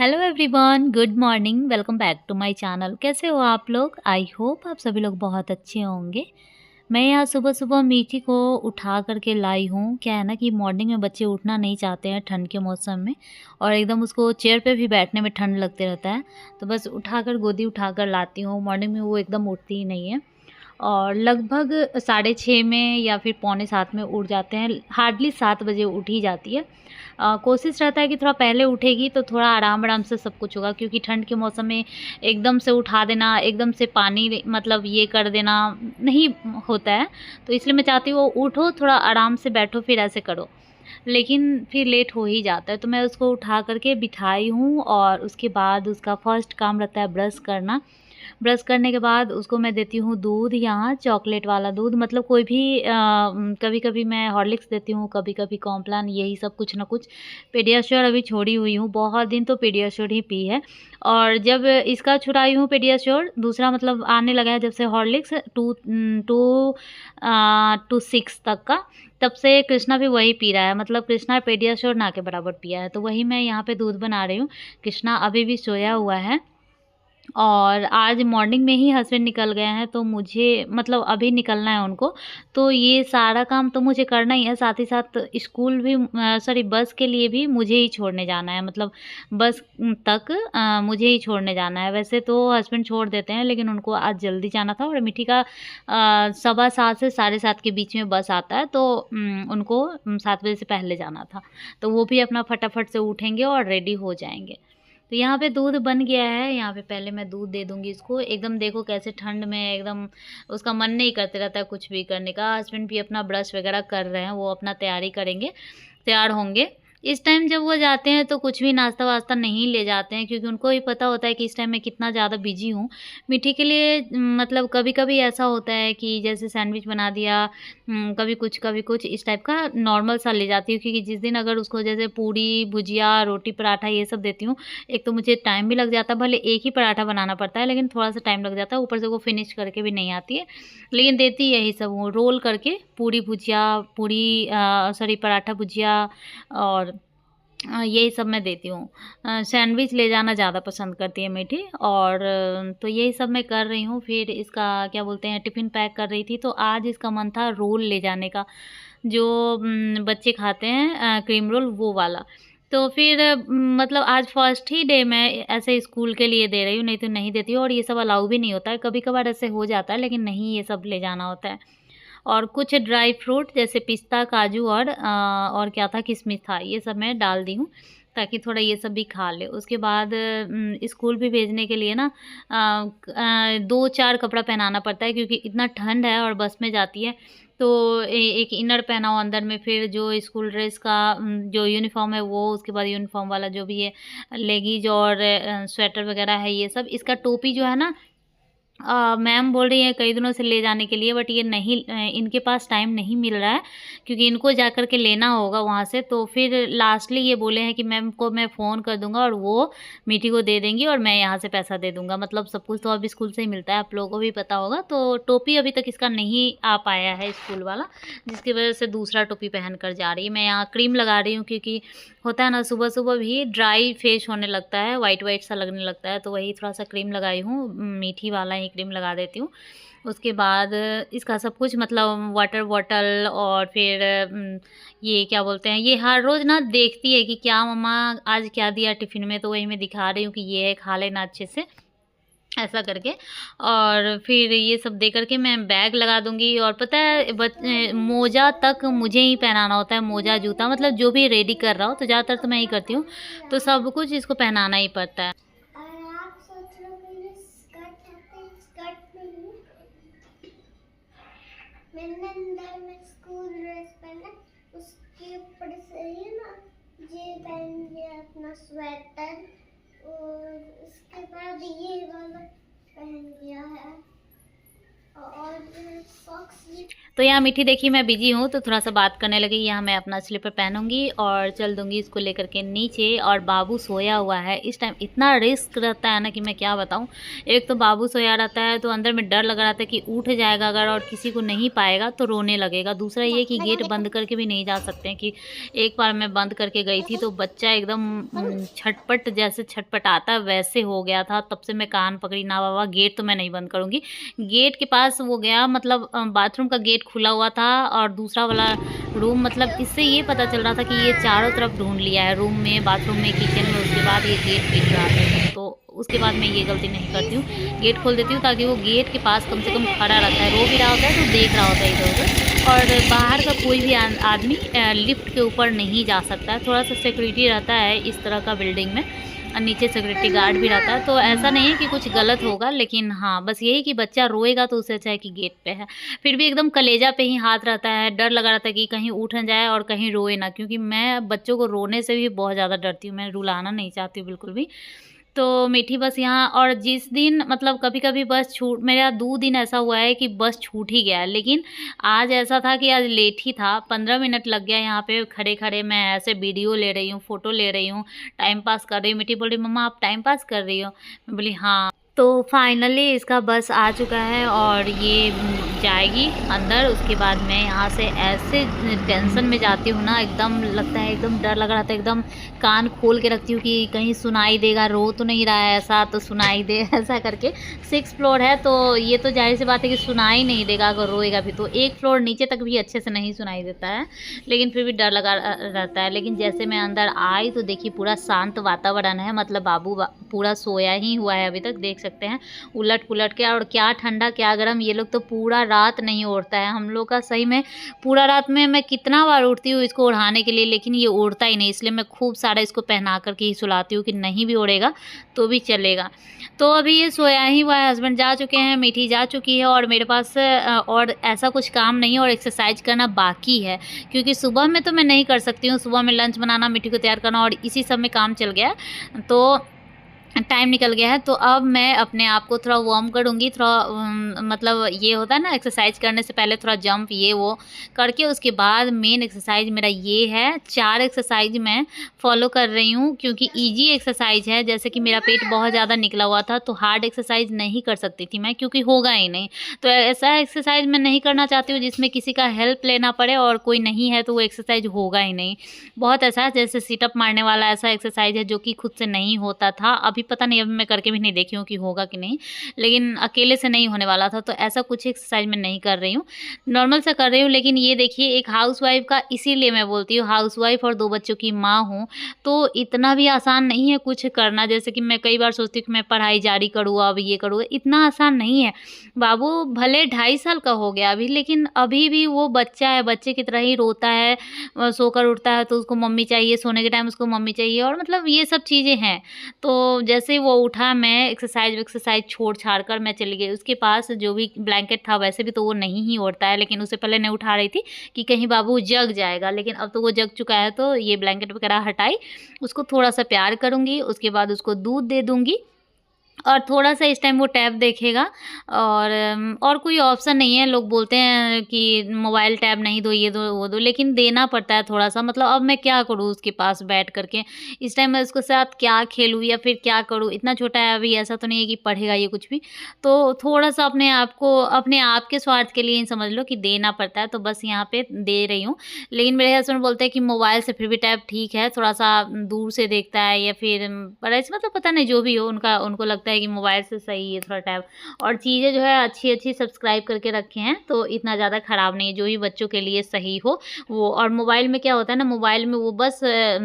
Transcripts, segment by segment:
Hello everyone, good morning. Welcome back to my channel. कैसे हो आप लोग? आई होप आप सभी लोग बहुत अच्छे होंगे। मैं यहाँ सुबह-सुबह मीठी को उठा कर के लाई हूँ। क्या है ना कि मॉर्निंग में बच्चे उठना नहीं चाहते हैं ठंड के मौसम में, और एकदम उसको चेयर पे भी बैठने में ठंड लगते रहता है। तो बस उठाकर गोदी उठाकर लाती हूँ। मॉर्निंग में वो एकदम उठती ही नहीं है। और लगभग साढ़े 6 में या फिर पौने 7 में उठ जाते हैं। हार्डली 7 बजे उठ ही जाती है। कोशिश रहता है कि थोड़ा पहले उठेगी तो थोड़ा आराम-आराम से सब कुछ होगा, क्योंकि ठंड के मौसम में एकदम से उठा देना, एकदम से पानी मतलब ये कर देना नहीं होता है। तो इसलिए मैं चाहती हूँ वो उठो, थोड़ा आराम से बैठो, फिर ऐसे करो। लेकिन फिर लेट हो ही जाता है, तो मैं उसको उठा कर के बिठाई हूँ और उसके बाद उसका फर्स्ट काम रहता है ब्रश करना। ब्रश करने के बाद उसको मैं देती हूँ दूध, यहाँ चॉकलेट वाला दूध, मतलब कोई भी कभी-कभी मैं हॉर्लिक्स देती हूँ, कभी-कभी कॉम्प्लान, यही सब कुछ ना कुछ। पीडियाश्योर अभी छोड़ी हुई हूँ, बहुत दिन तो पीडियाश्योर ही पी है। और जब इसका छुड़ाई हूँ पीडियाश्योर, दूसरा मतलब आने लगा है जब से हॉर्लिक्स 2 6 तक का, तब से कृष्णा भी वही पी रहा है। मतलब कृष्णा पीडियाश्योर ना के बराबर पिया है, तो वही मैं यहाँ पे दूध बना रही हूँ। कृष्णा अभी भी सोया हुआ है। और आज मॉर्निंग में ही हस्बैंड निकल गए हैं, तो मुझे मतलब अभी निकलना है उनको, तो ये सारा काम तो मुझे करना ही है। साथ ही साथ स्कूल भी सॉरी बस के लिए भी मुझे ही छोड़ने जाना है, मतलब बस तक मुझे ही छोड़ने जाना है। वैसे तो हस्बैंड छोड़ देते हैं, लेकिन उनको आज जल्दी जाना था और मिठी का 7:15 से 7:30 के बीच में बस आता है, तो उनको 7 बजे से पहले जाना था। तो वो भी अपना फटाफट से उठेंगे और रेडी हो जाएँगे। तो यहाँ पे दूध बन गया है, यहाँ पे पहले मैं दूध दे दूँगी इसको। एकदम देखो कैसे ठंड में एकदम उसका मन नहीं करते रहता है कुछ भी करने का। हस्बैंड भी अपना ब्रश वगैरह कर रहे हैं, वो अपना तैयारी करेंगे, तैयार होंगे। इस टाइम जब वो जाते हैं तो कुछ भी नाश्ता-वास्ता नहीं ले जाते हैं, क्योंकि उनको भी पता होता है कि इस टाइम मैं कितना ज़्यादा बिज़ी हूँ। मीठी के लिए मतलब कभी-कभी ऐसा होता है कि जैसे सैंडविच बना दिया, कभी कुछ इस टाइप का नॉर्मल सा ले जाती हूँ, क्योंकि जिस दिन अगर उसको जैसे पूड़ी, भुजिया, रोटी, पराठा ये सब देती हूँ, एक तो मुझे टाइम भी लग जाता है, भले एक ही पराठा बनाना पड़ता है, लेकिन थोड़ा-सा टाइम लग जाता है, ऊपर से वो फिनिश करके भी नहीं आती है। लेकिन देती यही सब हूँ, रोल करके पूड़ी भुजिया, पूड़ी सॉरी पराठा भुजिया, और यही सब मैं देती हूँ। सैंडविच ले जाना ज़्यादा पसंद करती है मीठी, और तो यही सब मैं कर रही हूँ। फिर इसका क्या बोलते हैं, टिफ़िन पैक कर रही थी, तो आज इसका मन था रोल ले जाने का, जो बच्चे खाते हैं क्रीम रोल वो वाला। तो फिर मतलब आज फर्स्ट ही डे मैं ऐसे स्कूल के लिए दे रही हूँ, नहीं तो नहीं देती हूँ, और ये सब अलाउ भी नहीं होता है। कभी-कभार ऐसे हो जाता है, लेकिन नहीं, ये सब ले जाना होता है। और कुछ ड्राई फ्रूट जैसे पिस्ता, काजू और क्या था, किशमिश था, ये सब मैं डाल दी हूँ, ताकि थोड़ा ये सब भी खा ले। उसके बाद स्कूल भी भेजने के लिए ना 2-4 कपड़ा पहनाना पड़ता है, क्योंकि इतना ठंड है और बस में जाती है, तो एक इनर पहनाओ अंदर में, फिर जो स्कूल ड्रेस का जो यूनिफ़ॉर्म है वो, उसके बाद यूनिफ़ॉर्म वाला जो भी है लेगीज और स्वेटर वगैरह है ये सब। इसका टोपी जो है ना, मैम बोल रही हैं कई दिनों से ले जाने के लिए, बट ये नहीं इनके पास टाइम नहीं मिल रहा है, क्योंकि इनको जा कर के लेना होगा वहाँ से। तो फिर लास्टली ये बोले हैं कि मैम को मैं फ़ोन कर दूँगा और वो मीठी को दे देंगी, और मैं यहाँ से पैसा दे दूँगा। मतलब सब कुछ तो अब स्कूल से ही मिलता है, आप लोगों को भी पता होगा। तो टोपी अभी तक इसका नहीं आ पाया है स्कूल वाला, जिसकी वज़ह से दूसरा टोपी पहन कर जा रही है। मैं यहाँ क्रीम लगा रही हूँ, क्योंकि होता है ना सुबह-सुबह भी ड्राई फेस होने लगता है, व्हाइट-व्हाइट सा लगने लगता है, तो वही थोड़ा-सा क्रीम लगाई हूँ, मीठी वाला ही क्रीम लगा देती हूँ। उसके बाद इसका सब कुछ मतलब वाटर बॉटल, और फिर ये क्या बोलते हैं, ये हर रोज़ ना देखती है कि क्या मम्मा आज क्या दिया टिफ़िन में, तो वही मैं दिखा रही हूँ कि ये है, खा लेना अच्छे से। ऐसा करके, और फिर ये सब दे कर के मैं बैग लगा दूँगी। और पता है मोजा तक मुझे ही पहनाना होता है, मोजा, जूता, मतलब जो भी रेडी कर रहा हो, तो ज़्यादातर तो मैं ही करती हूँ, तो सब कुछ इसको पहनाना ही पड़ता है। और आप सोच रहे हो मेरे स्कर्ट चाहते हैं, स्कर्ट नहीं, मैंने अंदर में स्कूल ड्रेस पहना, उसके ऊपर से ही ना ये पहन लिया अपना स्वेटर, और उसके बाद ये वाला पहन लिया है। और सॉक्स भी। तो यहाँ मीठी देखी मैं बिजी हूँ तो थोड़ा सा बात करने लगी। यहाँ मैं अपना स्लीपर पहनूंगी और चल दूंगी इसको लेकर के नीचे। और बाबू सोया हुआ है इस टाइम। इतना रिस्क रहता है ना कि मैं क्या बताऊँ। एक तो बाबू सोया रहता है तो अंदर में डर लगा रहता है कि उठ जाएगा अगर और किसी को नहीं पाएगा तो रोने लगेगा। दूसरा ये कि गेट बंद करके भी नहीं जा सकते हैं। कि एक बार मैं बंद करके गई थी तो बच्चा एकदम छटपट जैसे छटपटाता वैसे हो गया था। तब से मैं कान पकड़ी, ना बाबा गेट तो मैं नहीं बंद करूँगी। गेट के पास वो गया, मतलब बाथरूम का गेट खुला हुआ था और दूसरा वाला रूम, मतलब इससे ये पता चल रहा था कि ये चारों तरफ ढूंढ लिया है, रूम में, बाथरूम में, किचन में। उसके बाद ये गेट दिख रहा था तो उसके बाद मैं ये गलती नहीं करती हूँ, गेट खोल देती हूँ ताकि वो गेट के पास कम से कम खड़ा रहता है। रो भी रहा होता है तो देख रहा होता है इधर उधर। और बाहर का कोई भी आदमी लिफ्ट के ऊपर नहीं जा सकता है। थोड़ा सा सिक्योरिटी रहता है इस तरह का बिल्डिंग में, और नीचे सिक्योरिटी गार्ड भी रहता है। तो ऐसा नहीं है कि कुछ गलत होगा, लेकिन हाँ बस यही कि बच्चा रोएगा तो उससे अच्छा है कि गेट पे है। फिर भी एकदम कलेजा पे ही हाथ रहता है, डर लगा रहता है कि कहीं उठ न जाए और कहीं रोए ना, क्योंकि मैं बच्चों को रोने से भी बहुत ज़्यादा डरती हूँ। मैं रुलाना नहीं चाहती हूँ बिल्कुल भी। तो मीठी बस यहाँ, और जिस दिन मतलब कभी कभी बस छूट, मेरा 2 दिन ऐसा हुआ है कि बस छूट ही गया है। लेकिन आज ऐसा था कि आज लेट ही था, 15 मिनट लग गया यहाँ पे खड़े खड़े। मैं ऐसे वीडियो ले रही हूँ, फ़ोटो ले रही हूँ, टाइम पास कर रही हूँ। मीठी बोल रही मम्मा आप टाइम पास कर रही हो? मैं बोली हाँ। तो फाइनली इसका बस आ चुका है और ये जाएगी अंदर। उसके बाद मैं यहाँ से ऐसे टेंशन में जाती हूँ ना, एकदम लगता है, एकदम डर लग रहा था। एकदम कान खोल के रखती हूँ कि कहीं सुनाई देगा, रो तो नहीं रहा है ऐसा तो सुनाई दे ऐसा करके। 6 फ्लोर है तो ये तो जाहिर सी बात है कि सुनाई नहीं देगा अगर रोएगा भी तो। 1 फ्लोर नीचे तक भी अच्छे से नहीं सुनाई देता है, लेकिन फिर भी डर लगा रहता है। लेकिन जैसे मैं अंदर आई तो देखिए पूरा शांत वातावरण है, मतलब बाबू पूरा सोया ही हुआ है अभी तक, देख सकते हैं उलट पुलट के। और क्या ठंडा क्या गर्म, ये लोग तो पूरा रात नहीं ओढ़ता है। हम लोग का सही में पूरा रात में मैं कितना बार उठती हूँ इसको ओढ़ाने के लिए, लेकिन ये ओढ़ता ही नहीं। इसलिए मैं खूब सारा इसको पहना करके ही सुलाती हूँ कि नहीं भी ओढ़ेगा तो भी चलेगा। तो अभी ये सोया ही हुआ है, हस्बैंड जा चुके हैं, मीठी जा चुकी है, और मेरे पास और ऐसा कुछ काम नहीं है। और एक्सरसाइज करना बाकी है, क्योंकि सुबह में तो मैं नहीं कर सकती हूँ। सुबह में लंच बनाना, मीठी को तैयार करना, और इसी सब में काम चल गया तो टाइम निकल गया है। तो अब मैं अपने आप को थोड़ा वार्म करूँगी, थोड़ा मतलब ये होता है ना एक्सरसाइज करने से पहले थोड़ा जंप ये वो करके, उसके बाद मेन एक्सरसाइज मेरा ये है। 4 एक्सरसाइज मैं फॉलो कर रही हूँ क्योंकि इजी एक्सरसाइज है। जैसे कि मेरा पेट बहुत ज़्यादा निकला हुआ था तो हार्ड एक्सरसाइज नहीं कर सकती थी मैं, क्योंकि होगा ही नहीं। तो ऐसा एक्सरसाइज मैं नहीं करना चाहती हूँ जिसमें किसी का हेल्प लेना पड़े, और कोई नहीं है तो वो एक्सरसाइज होगा ही नहीं। बहुत ऐसा है जैसे सिटअप मारने वाला ऐसा एक्सरसाइज है जो कि खुद से नहीं होता था। अभी पता नहीं, अभी मैं करके भी नहीं देखी हूँ कि होगा कि नहीं, लेकिन अकेले से नहीं होने वाला था। तो ऐसा कुछ एक्सरसाइज मैं नहीं कर रही हूँ, नॉर्मल सा कर रही हूँ। लेकिन ये देखिए एक हाउसवाइफ का, इसीलिए मैं बोलती हूँ हाउसवाइफ और 2 बच्चों की माँ हूँ तो इतना भी आसान नहीं है कुछ करना। जैसे कि मैं कई बार सोचती हूँ कि मैं पढ़ाई जारी करूँ, अब ये करूँ, इतना आसान नहीं है। बाबू भले 2.5 साल का हो गया अभी, लेकिन अभी भी वो बच्चा है, बच्चे की तरह ही रोता है। सोकर उठता है तो उसको मम्मी चाहिए, सोने के टाइम उसको मम्मी चाहिए, और मतलब ये सब चीज़ें हैं। तो जैसे वो उठा, मैं एक्सरसाइज छोड़ छाड़ कर मैं चली गई उसके पास। जो भी ब्लैंकेट था वैसे भी तो वो नहीं ही ओढ़ता है, लेकिन उससे पहले नहीं उठा रही थी कि कहीं बाबू जग जाएगा। लेकिन अब तो वो जग चुका है तो ये ब्लैंकेट वगैरह हटाई, उसको थोड़ा सा प्यार करूँगी, उसके बाद उसको दूध दे दूँगी। और थोड़ा-सा इस टाइम वो टैब देखेगा। और कोई ऑप्शन नहीं है। लोग बोलते हैं कि मोबाइल टैब नहीं दो, ये दो, वो दो, लेकिन देना पड़ता है थोड़ा-सा। मतलब अब मैं क्या करूँ उसके पास बैठ कर के? इस टाइम मैं उसके साथ क्या खेलूँ या फिर क्या करूँ? इतना छोटा है अभी, ऐसा तो नहीं है कि पढ़ेगा ये कुछ भी। तो थोड़ा-सा अपने आप को, अपने आप के स्वार्थ के लिए ही समझ लो कि देना पड़ता है, तो बस यहाँ पे दे रही हूँ। लेकिन मेरे हस्बैंड बोलते हैं कि मोबाइल से फिर भी टैब ठीक है, थोड़ा-सा दूर से देखता है या फिर पढ़ाई से, मतलब पता नहीं जो भी हो, उनको लगता है कि मोबाइल से सही है थोड़ा टैब। और चीज़ें जो है अच्छी-अच्छी सब्सक्राइब करके रखे हैं तो इतना ज़्यादा ख़राब नहीं है, जो भी बच्चों के लिए सही हो वो। और मोबाइल में क्या होता है ना, मोबाइल में वो बस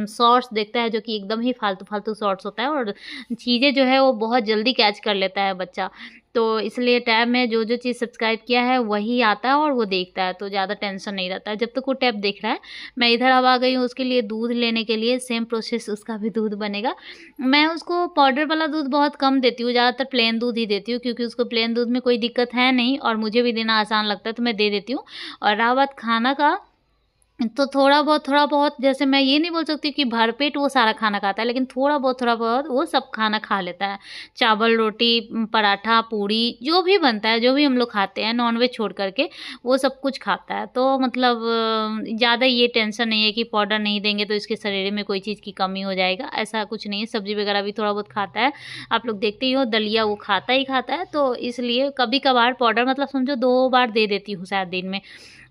शॉर्ट्स देखता है जो कि एकदम ही फालतू शॉर्ट्स होता है, और चीज़ें जो है वो बहुत जल्दी कैच कर लेता है बच्चा। तो इसलिए टैब में जो चीज़ सब्सक्राइब किया है वही आता है और वो देखता है, तो ज़्यादा टेंशन नहीं रहता है जब तक वो टैब देख रहा है। मैं इधर अब आ गई हूँ उसके लिए दूध लेने के लिए, सेम प्रोसेस उसका भी दूध बनेगा। मैं उसको पाउडर वाला दूध बहुत कम देती हूँ, ज़्यादातर प्लेन दूध ही देती हूँ, क्योंकि उसको प्लेन दूध में कोई दिक्कत है नहीं और मुझे भी देना आसान लगता है तो मैं दे देती हूँ। और रहा बात खाना का, तो थोड़ा बहुत जैसे मैं ये नहीं बोल सकती कि भरपेट वो सारा खाना खाता है, लेकिन थोड़ा बहुत वो सब खाना खा लेता है। चावल, रोटी, पराठा, पूड़ी जो भी बनता है, जो भी हम लोग खाते हैं नॉन-वेज छोड़ कर के, वो सब कुछ खाता है। तो मतलब ज़्यादा ये टेंशन नहीं है कि पाउडर नहीं देंगे तो इसके शरीर में कोई चीज़ की कमी हो जाएगा, ऐसा कुछ नहीं है। सब्ज़ी वगैरह भी थोड़ा बहुत खाता है। आप लोग देखते ही हो दलिया वो खाता ही खाता है, तो इसलिए कभी-कभार पाउडर मतलब समझो 2 बार दे देती हूँ शायद दिन में।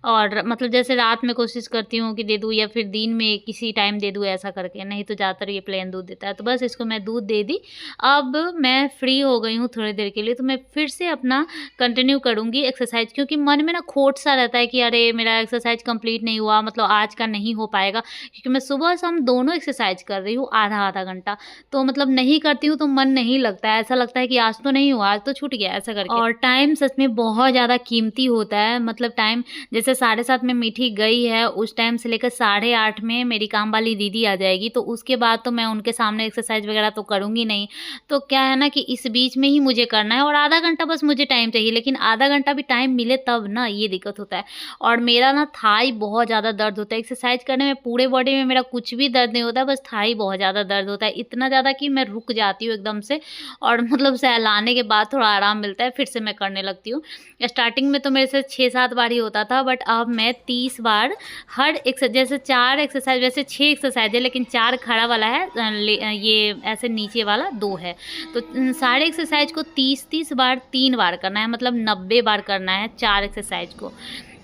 और मतलब जैसे रात में कोशिश करती हूँ कि दे दूँ या फिर दिन में किसी टाइम दे दूँ ऐसा करके, नहीं तो ज़्यादातर ये प्लेन दूध देता है। तो बस इसको मैं दूध दे दी। अब मैं फ्री हो गई हूँ थोड़ी देर के लिए, तो मैं फिर से अपना कंटिन्यू करूँगी एक्सरसाइज़, क्योंकि मन में ना खोट सा रहता है कि अरे मेरा एक्सरसाइज़ कंप्लीट नहीं हुआ, मतलब आज का नहीं हो पाएगा, क्योंकि मैं सुबह-शाम दोनों एक्सरसाइज़ कर रही हूँ आधा-आधा घंटा। तो मतलब नहीं करती हूँ तो मन नहीं लगता है, ऐसा लगता है कि आज तो नहीं हुआ, आज तो छूट गया ऐसा करके। और टाइम सच में बहुत ज़्यादा कीमती होता है, मतलब टाइम जैसे 7:30 में मीठी गई है, उस टाइम से लेकर 8:30 में मेरी काम वाली दीदी आ जाएगी, तो उसके बाद तो मैं उनके सामने एक्सरसाइज़ वगैरह तो करूँगी नहीं। तो क्या है ना कि इस बीच में ही मुझे करना है और आधा घंटा बस मुझे टाइम चाहिए, लेकिन आधा घंटा भी टाइम मिले तब ना, ये दिक्कत होता है। और मेरा ना थाई बहुत ज़्यादा दर्द होता है, एक्सरसाइज़ करने में पूरे बॉडी में मेरा कुछ भी दर्द नहीं होता है, बस थाई बहुत ज़्यादा दर्द होता है, इतना ज़्यादा कि मैं रुक जाती हूँ एकदम से, और मतलब सहलाने के बाद थोड़ा आराम मिलता है, फिर से मैं करने लगती हूँ। स्टार्टिंग में तो मेरे से 6-7 बार ही होता था, बट अब मैं 30 बार हर जैसे 4 एक्सरसाइज, वैसे 6 एक्सरसाइज है लेकिन 4 खड़ा वाला है, ये ऐसे नीचे वाला 2 है। तो सारे एक्सरसाइज को 30-30 बार 3 बार करना है, मतलब 90 बार करना है 4 एक्सरसाइज को।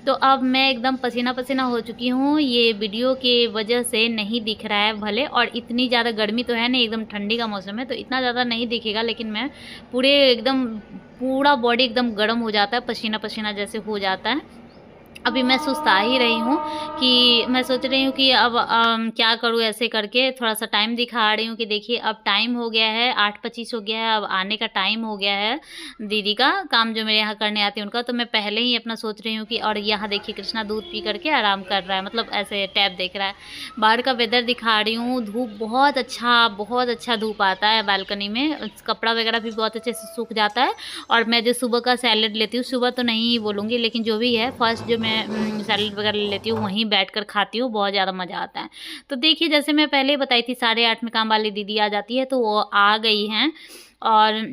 तो अब मैं एकदम पसीना-पसीना हो चुकी हूँ, ये वीडियो के वजह से नहीं दिख रहा है भले, और इतनी ज़्यादा गर्मी तो है नहीं, एकदम ठंडी का मौसम है तो इतना ज़्यादा नहीं दिखेगा, लेकिन मैं पूरे एकदम पूरा बॉडी एकदम गर्म हो जाता है, पसीना-पसीना जैसे हो जाता है। अभी मैं सुस्ता ही रही हूँ कि मैं सोच रही हूँ कि अब क्या करूँ, ऐसे करके थोड़ा-सा टाइम दिखा रही हूँ कि देखिए अब टाइम हो गया है, 8:25 हो गया है, अब आने का टाइम हो गया है दीदी का, काम जो मेरे यहाँ करने आती है उनका। तो मैं पहले ही अपना सोच रही हूँ कि, और यहाँ देखिए कृष्णा दूध पी कर के आराम कर रहा है, मतलब ऐसे टैब देख रहा है। बाहर का वेदर दिखा रही हूँ, धूप बहुत अच्छा धूप आता है बालकनी में, कपड़ा वगैरह भी बहुत अच्छे से सूख जाता है। और मैं जो सुबह का सैलेड लेती हूँ, सुबह तो नहीं बोलूँगी लेकिन जो भी है, फर्स्ट जो मैं सैलेड वगैरह ले लेती हूँ, वहीं बैठकर खाती हूँ, बहुत ज़्यादा मज़ा आता है। तो देखिए जैसे मैं पहले ही बताई थी 8:30 में काम वाली दीदी आ जाती है, तो वो आ गई हैं। और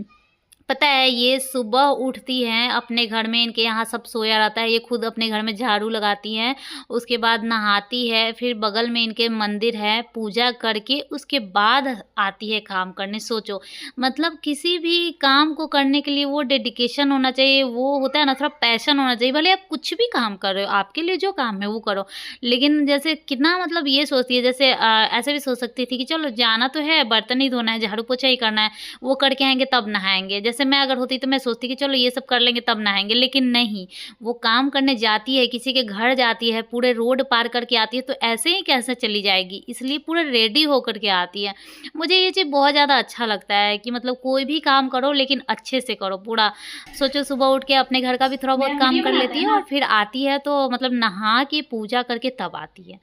पता है ये सुबह उठती हैं, अपने घर में इनके यहाँ सब सोया रहता है, ये खुद अपने घर में झाड़ू लगाती हैं, उसके बाद नहाती है, फिर बगल में इनके मंदिर है, पूजा करके उसके बाद आती है काम करने। सोचो, मतलब किसी भी काम को करने के लिए वो डेडिकेशन होना चाहिए, वो होता है ना, थोड़ा पैशन होना चाहिए। भले आप कुछ भी काम कर रहे हो, आपके लिए जो काम है वो करो, लेकिन जैसे कितना मतलब ये सोचती है, जैसे ऐसे भी सोच सकती थी कि चलो जाना तो है, बर्तन ही धोना है, झाड़ू पोछा ही करना है, वो करके आएँगे तब नहाएँगे। जैसे मैं अगर होती तो मैं सोचती कि चलो ये सब कर लेंगे तब नहाएँगे, लेकिन नहीं, वो काम करने जाती है, किसी के घर जाती है, पूरे रोड पार करके आती है, तो ऐसे ही कैसे चली जाएगी, इसलिए पूरा रेडी होकर के आती है। मुझे ये चीज़ बहुत ज़्यादा अच्छा लगता है कि मतलब कोई भी काम करो लेकिन अच्छे से करो पूरा। सोचो सुबह उठ के अपने घर का भी थोड़ा बहुत काम कर लेती है और फिर आती है तो मतलब नहा के पूजा करके तब आती है।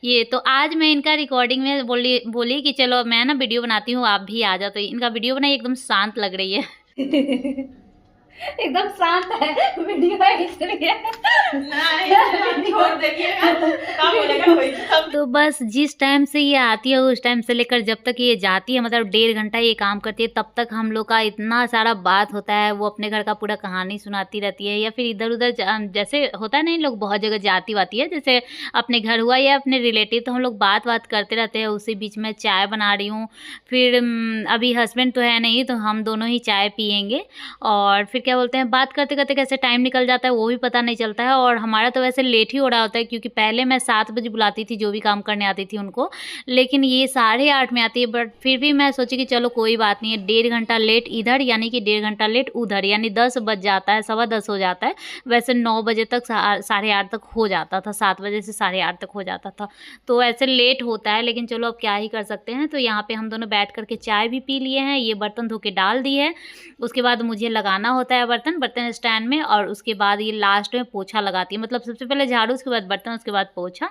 ये तो आज मैं इनका रिकॉर्डिंग में बोली बोली कि चलो मैं ना वीडियो बनाती हूँ, आप भी आ जाओ, तो इनका वीडियो बनाई, एकदम शांत लग रही है। एकदम शांत है वीडियो है इसलिए छोड़ देखिएगा क्या बोलेगा कोई। तो बस जिस टाइम से ये आती है उस टाइम से लेकर जब तक ये जाती है, मतलब 1.5 घंटा ये काम करती है, तब तक हम लोग का इतना सारा बात होता है। वो अपने घर का पूरा कहानी सुनाती रहती है, या फिर इधर-उधर जैसे होता है ना, इन लोग बहुत जगह जाती-वाती है, जैसे अपने घर हुआ या अपने रिलेटिव, तो हम लोग बात-वात करते रहते हैं। उसी बीच में चाय बना रही हूँ, फिर अभी हस्बैंड तो है नहीं, तो हम दोनों ही चाय पिएँगे, और फिर क्या बोलते हैं, बात करते-करते कैसे टाइम निकल जाता है वो भी पता नहीं चलता है। और हमारा तो वैसे लेट ही हो रहा होता है, क्योंकि पहले मैं 7 बजे बुलाती थी जो भी काम करने आती थी उनको, लेकिन ये 8:30 में आती है। बट फिर भी मैं सोची कि चलो कोई बात नहीं है, 1.5 घंटा लेट इधर यानी कि 1.5 घंटा लेट उधर, यानी 10 बज जाता है, 10:15 हो जाता है। वैसे 9 बजे तक 8:30 तक हो जाता था, 7 बजे से 8:30 तक हो जाता था, तो ऐसे लेट होता है, लेकिन चलो अब क्या ही कर सकते हैं। तो यहाँ पे हम दोनों बैठ करके चाय भी पी लिए हैं, ये बर्तन धो के डाल दी है, उसके बाद मुझे लगाना होता है बर्तन स्टैंड में, और उसके बाद ये लास्ट में पोछा लगाती है, मतलब सबसे पहले झाड़ू, उसके बाद बर्तन, उसके बाद पोछा।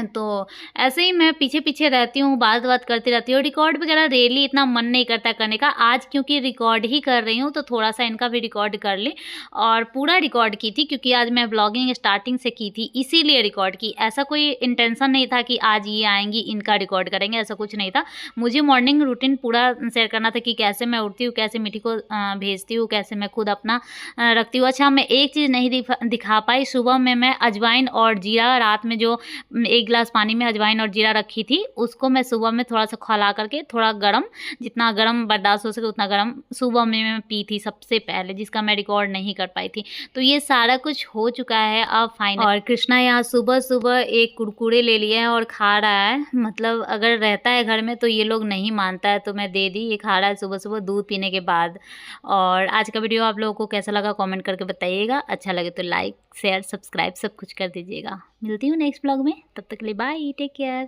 तो ऐसे ही मैं पीछे पीछे रहती हूँ, बात करती रहती हूँ। रिकॉर्ड वगैरह रियली इतना मन नहीं करता करने का। आज क्योंकि रिकॉर्ड ही कर रही हूँ तो थोड़ा सा इनका भी रिकॉर्ड कर ली, और पूरा रिकॉर्ड की थी क्योंकि आज मैं ब्लॉगिंग स्टार्टिंग से की थी, इसीलिए रिकॉर्ड की। ऐसा कोई इंटेंशन नहीं था कि आज ये आएंगी इनका रिकॉर्ड करेंगे, ऐसा कुछ नहीं था। मुझे मॉर्निंग रूटीन पूरा शेयर करना था कि कैसे मैं उठती हूँ, कैसे मिठी को भेजती हूँ, कैसे मैं खुद अपना रखती हूँ। अच्छा, मैं एक चीज़ नहीं दिखा पाई। सुबह में मैं अजवाइन और जीरा, रात में जो 1 गिलास पानी में अजवाइन और जीरा रखी थी, उसको मैं सुबह में थोड़ा सा खौला करके, थोड़ा गरम, जितना गरम बर्दाश्त हो सके उतना गरम, सुबह में मैं पी थी सबसे पहले, जिसका मैं रिकॉर्ड नहीं कर पाई थी। तो ये सारा कुछ हो चुका है अब फाइनल। और कृष्णा यहाँ सुबह सुबह एक कुरकुरे ले लिया है और खा रहा है। मतलब अगर रहता है घर में तो ये लोग नहीं मानता है, तो मैं दे दी। ये खा रहा है सुबह सुबह दूध पीने के बाद। और आज का वीडियो आप लोगों को कैसा लगा कमेंट करके बताइएगा। अच्छा लगे तो लाइक शेयर सब्सक्राइब सब कुछ कर दीजिएगा। मिलती हूँ नेक्स्ट ब्लॉग में, तब तक के लिए बाय, टेक केयर।